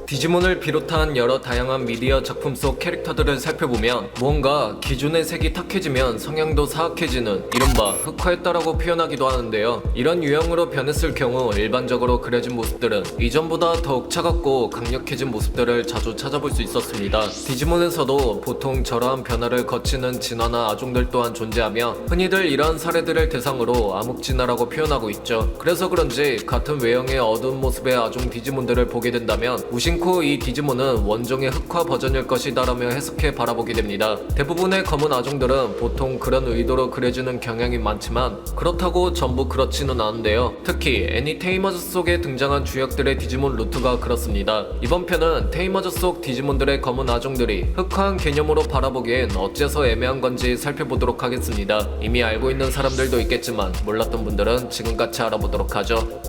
디지몬을 비롯한 여러 다양한 미디어 작품 속 캐릭터들을 살펴보면 무언가 기존의 색이 탁해지면 성향도 사악해지는 이른바 흑화했다라고 표현하기도 하는데요. 이런 유형으로 변했을 경우 일반적으로 그려진 모습들은 이전보다 더욱 차갑고 강력해진 모습들을 자주 찾아볼 수 있었습니다. 디지몬에서도 보통 저러한 변화를 거치는 진화나 아종들 또한 존재하며 흔히들 이러한 사례들을 대상으로 암흑진화라고 표현하고 있죠. 그래서 그런지 같은 외형의 어두운 모습의 아종 디지몬들을 보게 된다면 무심코 이 디지몬은 원종의 흑화 버전일 것이다 라며 해석해 바라보게 됩니다. 대부분의 검은 아종들은 보통 그런 의도로 그려지는 경향이 많지만 그렇다고 전부 그렇지는 않은데요. 특히 애니 테이머즈 속에 등장한 주역들의 디지몬 루트가 그렇습니다. 이번 편은 테이머즈 속 디지몬들의 검은 아종들이 흑화한 개념으로 바라보기엔 어째서 애매한 건지 살펴보도록 하겠습니다. 이미 알고 있는 사람들도 있겠지만 몰랐던 분들은 지금 같이 알아보도록 하죠.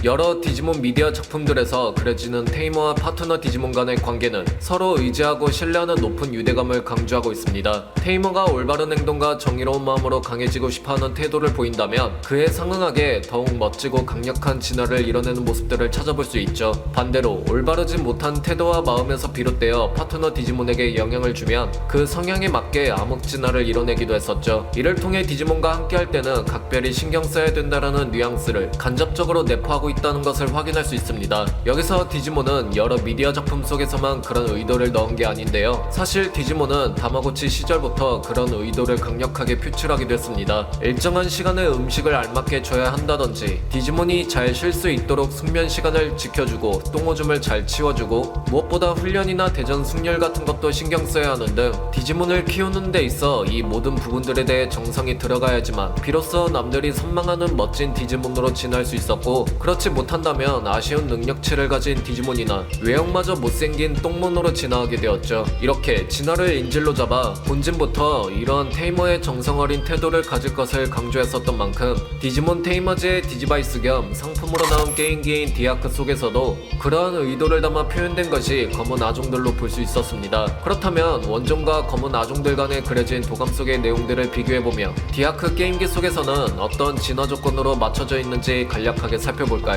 여러 디지몬 미디어 작품들에서 그려지는 테이머와 파트너 디지몬 간의 관계는 서로 의지하고 신뢰하는 높은 유대감을 강조하고 있습니다. 테이머가 올바른 행동과 정의로운 마음으로 강해지고 싶어하는 태도를 보인다면 그에 상응하게 더욱 멋지고 강력한 진화를 이뤄내는 모습들을 찾아볼 수 있죠. 반대로 올바르지 못한 태도와 마음에서 비롯되어 파트너 디지몬에게 영향을 주면 그 성향에 맞게 암흑 진화를 이뤄내기도 했었죠. 이를 통해 디지몬과 함께할 때는 각별히 신경 써야 된다라는 뉘앙스를 간접적으로 내포하고 있다는 것을 확인할 수 있습니다. 여기서 디지몬은 여러 미디어 작품 속에서만 그런 의도를 넣은 게 아닌데요. 사실 디지몬은 다마고치 시절부터 그런 의도를 강력하게 표출하기도 했습니다. 일정한 시간에 음식을 알맞게 줘야 한다든지 디지몬이 잘 쉴 수 있도록 숙면 시간을 지켜주고 똥오줌을 잘 치워주고 무엇보다 훈련이나 대전 숙렬 같은 것도 신경 써야 하는 등 디지몬을 키우는 데 있어 이 모든 부분들에 대해 정성이 들어가야지만 비로소 남들이 선망하는 멋진 디지몬으로 진화할 수 있었고 그렇지 못한다면 아쉬운 능력치를 가진 디지몬이나 외형마저 못생긴 똥몬으로 진화하게 되었죠. 이렇게 진화를 인질로 잡아 본진부터 이러한 테이머의 정성어린 태도를 가질 것을 강조했었던 만큼 디지몬 테이머즈의 디지바이스 겸 상품으로 나온 게임기인 디아크 속에서도 그러한 의도를 담아 표현된 것이 검은 아종들로 볼 수 있었습니다. 그렇다면 원종과 검은 아종들 간에 그려진 도감 속의 내용들을 비교해보며 디아크 게임기 속에서는 어떤 진화 조건으로 맞춰져 있는지 간략하게 살펴볼까요?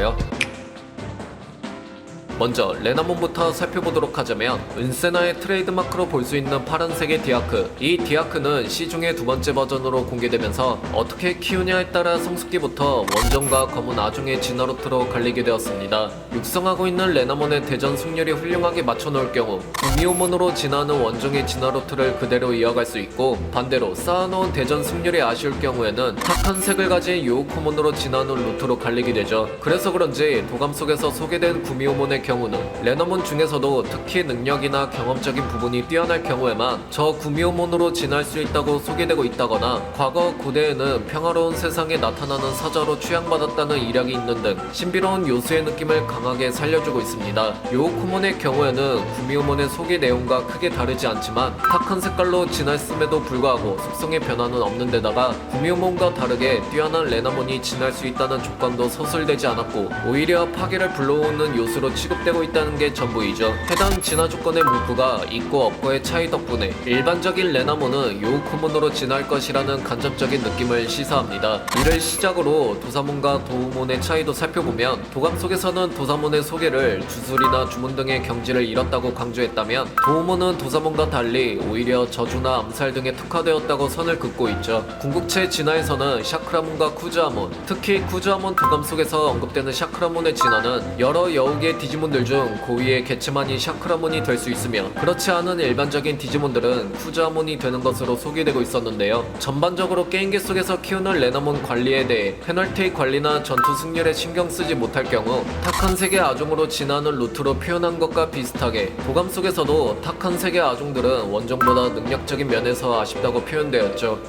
먼저 레나몬부터 살펴보도록 하자면 은세나의 트레이드마크로 볼 수 있는 파란색의 디아크. 이 디아크는 시중의 두 번째 버전으로 공개되면서 어떻게 키우냐에 따라 성숙기부터 원정과 검은 아종의 진화 루트로 갈리게 되었습니다. 육성하고 있는 레나몬의 대전 승률이 훌륭하게 맞춰놓을 경우 구미호몬으로 진화하는 원정의 진화 루트를 그대로 이어갈 수 있고 반대로 쌓아놓은 대전 승률이 아쉬울 경우에는 탁한 색을 가진 요우코몬으로 진화하는 루트로 갈리게 되죠. 그래서 그런지 도감 속에서 소개된 구미호몬의 경우는 레나몬 중에서도 특히 능력이나 경험적인 부분이 뛰어날 경우에만 저 구미호몬으로 진화할 수 있다고 소개되고 있다거나 과거 고대에는 평화로운 세상에 나타나는 사자로 취향받았다는 이력이 있는 등 신비로운 요소의 느낌을 강하게 살려주고 있습니다. 요코몬의 경우에는 구미호몬의 소개 내용과 크게 다르지 않지만 탁한 색깔로 진화했음에도 불구하고 속성의 변화는 없는 데다가 구미호몬과 다르게 뛰어난 레나몬이 진화할 수 있다는 조건도 서술되지 않았고 오히려 파괴를 불러오는 요소로 취급되고 있다는 게 전부이죠. 해당 진화 조건의 문구가 있고 없고의 차이 덕분에 일반적인 레나몬은 요우코몬으로 진화할 것이라는 간접적인 느낌을 시사합니다. 이를 시작으로 도사몬과 도우몬의 차이도 살펴보면 도감 속에서는 도사몬의 소개를 주술이나 주문 등의 경지를 잃었다고 강조했다면 도우몬은 도사몬과 달리 오히려 저주나 암살 등에 특화되었다고 선을 긋고 있죠. 궁극체 진화에서는 샤크라몬과 쿠즈아몬, 특히 쿠즈아몬 도감 속에서 언급되는 샤크라몬의 진화는 여러 여우의 디지몬들 중 고위의 개체만이 샤크라몬이 될 수 있으며 그렇지 않은 일반적인 디지몬들은 쿠즈아몬이 되는 것으로 소개되고 있었는데요. 전반적으로 게임기 속에서 키우는 레나몬 관리에 대해 페널티 관리나 전투 승률에 신경 쓰지 못할 경우 탁한 색의 아종으로 진화하는 루트로 표현한 것과 비슷하게 도감 속에서도 탁한 색의 아종들은 원정보다 능력적인 면에서 아쉽다고 표현되었죠.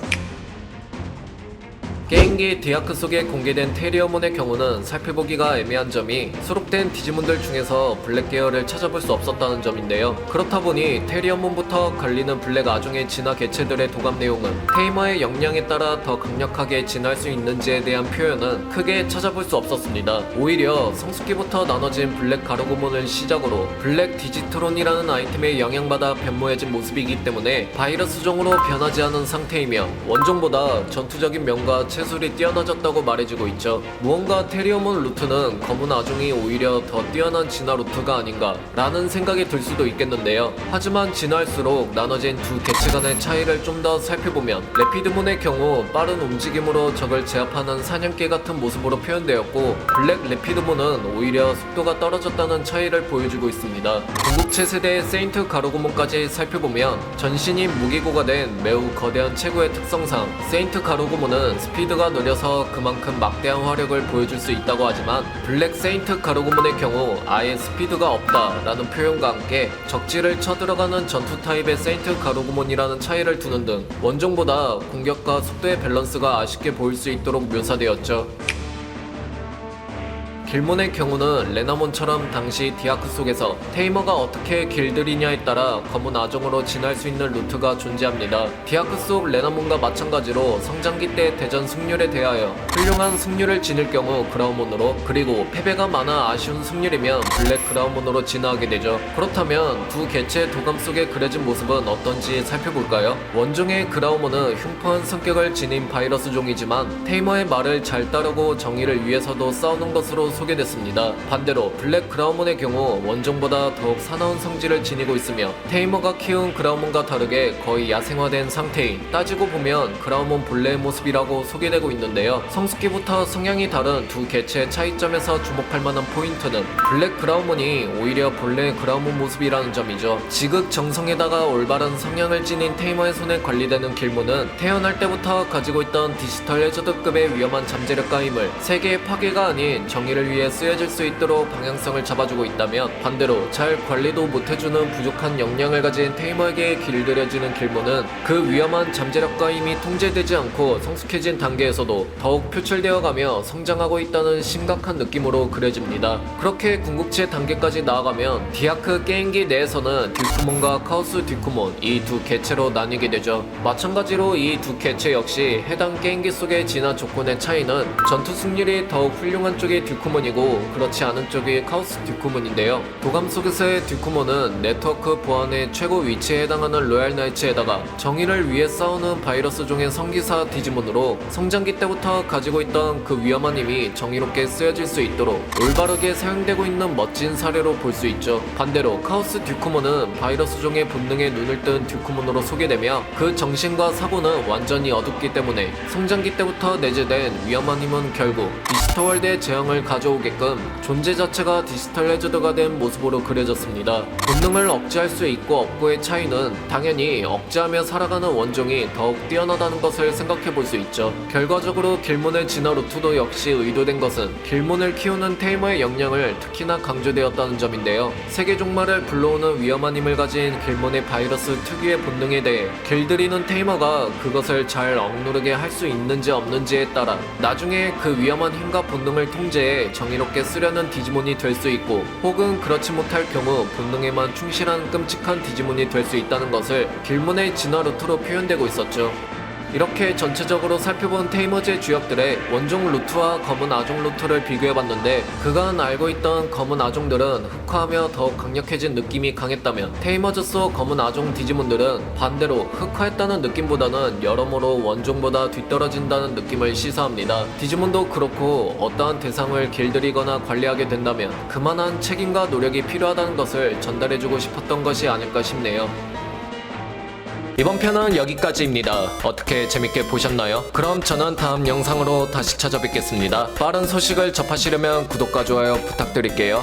게임기 디아크 속에 공개된 테리어몬의 경우는 살펴보기가 애매한 점이 수록된 디지몬들 중에서 블랙 계열을 찾아볼 수 없었다는 점인데요. 그렇다 보니 테리어몬부터 갈리는 블랙 아종의 진화 개체들의 도감 내용은 테이머의 역량에 따라 더 강력하게 진화할 수 있는지에 대한 표현은 크게 찾아볼 수 없었습니다. 오히려 성숙기부터 나눠진 블랙 가르고몬을 시작으로 블랙 디지트론이라는 아이템에 영향받아 변모해진 모습이기 때문에 바이러스종으로 변하지 않은 상태이며 원종보다 전투적인 면과 체술이 뛰어나졌다고 말해지고 있죠. 무언가 테리어몬 루트는 검은 아종이 오히려 더 뛰어난 진화 루트가 아닌가 라는 생각이 들 수도 있겠는데요. 하지만 진화할수록 나눠진 두 개체 간의 차이를 좀 더 살펴보면 레피드몬의 경우 빠른 움직임으로 적을 제압하는 사냥개 같은 모습으로 표현되었고, 블랙 레피드몬은 오히려 속도가 떨어졌다는 차이를 보여주고 있습니다. 궁극체 세대의 세인트 가로구몬까지 살펴보면 전신이 무기고가 된 매우 거대한 체구의 특성상 세인트 가로구몬은 스피드가 느려서 그만큼 막대한 화력을 보여줄 수 있다고 하지만, 블랙 세인트 가로구몬의 경우 아예 스피드가 없다라는 표현과 함께 적지를 쳐들어가는 전투 타입의 세인트 가로구몬이라는 차이를 두는 등 원종보다 공격과 속도의 밸런스가 아쉽게 보일 수 있도록 묘사되었죠. 길몬의 경우는 레나몬처럼 당시 디아크 속에서 테이머가 어떻게 길들이냐에 따라 검은 아종으로 진화할 수 있는 루트가 존재합니다. 디아크 속 레나몬과 마찬가지로 성장기 때 대전 승률에 대하여 훌륭한 승률을 지닐 경우 그라우몬으로, 그리고 패배가 많아 아쉬운 승률이면 블랙 그라우몬으로 진화하게 되죠. 그렇다면 두 개체의 도감 속에 그려진 모습은 어떤지 살펴볼까요? 원종의 그라우몬은 흉포한 성격을 지닌 바이러스 종이지만 테이머의 말을 잘 따르고 정의를 위해서도 싸우는 것으로 소개됐습니다. 반대로 블랙 그라우몬의 경우 원종보다 더욱 사나운 성질을 지니고 있으며 테이머가 키운 그라우몬과 다르게 거의 야생화된 상태인, 따지고 보면 그라우몬 본래의 모습이라고 소개되고 있는데요. 성숙기부터 성향이 다른 두 개체의 차이점에서 주목할 만한 포인트는 블랙 그라우몬이 오히려 본래의 그라우몬 모습이라는 점이죠. 지극정성에다가 올바른 성향을 지닌 테이머의 손에 관리되는 길몬은 태어날 때부터 가지고 있던 디지털 해저드급의 위험한 잠재력과 힘을 세계의 파괴가 아닌 정의를 위해 쓰여질 수 있도록 방향성을 잡아주고 있다면, 반대로 잘 관리도 못해주는 부족한 역량을 가진 테이머에게 길들여지는 길몬은 그 위험한 잠재력과 힘이 통제되지 않고 성숙해진 단계에서도 더욱 표출되어 가며 성장하고 있다는 심각한 느낌으로 그려집니다. 그렇게 궁극체 단계까지 나아가면 디아크 게임기 내에서는 듀크몬과 카오스 듀크몬, 이 두 개체로 나뉘게 되죠. 마찬가지로 이 두 개체 역시 해당 게임기 속의 진화 조건의 차이는 전투 승률이 더욱 훌륭한 쪽이 듀크몬 이고 그렇지 않은 쪽이 카오스 듀크몬인데요. 도감 속에서의 듀크몬은 네트워크 보안의 최고 위치에 해당하는 로얄 나이츠에다가 정의를 위해 싸우는 바이러스 종의 성기사 디지몬으로 성장기 때부터 가지고 있던 그 위험한 힘이 정의롭게 쓰여질 수 있도록 올바르게 사용되고 있는 멋진 사례로 볼 수 있죠. 반대로 카오스 듀크몬은 바이러스 종의 본능에 눈을 뜬 듀크몬으로 소개되며 그 정신과 사고는 완전히 어둡기 때문에 성장기 때부터 내재된 위험한 힘은 결국 디지털월드의 재앙을 가져오게끔 존재 자체가 디지털 해저드가 된 모습으로 그려졌습니다. 본능을 억제할 수 있고 없고의 차이는 당연히 억제하며 살아가는 원종이 더욱 뛰어나다는 것을 생각해 볼 수 있죠. 결과적으로 길몬의 진화 루트도 역시 의도된 것은 길몬을 키우는 테이머의 역량을 특히나 강조되었다는 점인데요. 세계 종말을 불러오는 위험한 힘을 가진 길몬의 바이러스 특유의 본능에 대해 길들이는 테이머가 그것을 잘 억누르게 할 수 있는지 없는지에 따라 나중에 그 위험한 힘과 본능을 통제해 정의롭게 쓰려는 디지몬이 될 수 있고, 혹은 그렇지 못할 경우 본능에만 충실한 끔찍한 디지몬이 될 수 있다는 것을 길몬의 진화 루트로 표현되고 있었죠. 이렇게 전체적으로 살펴본 테이머즈의 주역들의 원종 루트와 검은 아종 루트를 비교해봤는데, 그간 알고 있던 검은 아종들은 흑화하며 더욱 강력해진 느낌이 강했다면 테이머즈 속 검은 아종 디지몬들은 반대로 흑화했다는 느낌보다는 여러모로 원종보다 뒤떨어진다는 느낌을 시사합니다. 디지몬도 그렇고 어떠한 대상을 길들이거나 관리하게 된다면 그만한 책임과 노력이 필요하다는 것을 전달해주고 싶었던 것이 아닐까 싶네요. 이번 편은 여기까지입니다. 어떻게 재밌게 보셨나요? 그럼 저는 다음 영상으로 다시 찾아뵙겠습니다. 빠른 소식을 접하시려면 구독과 좋아요 부탁드릴게요.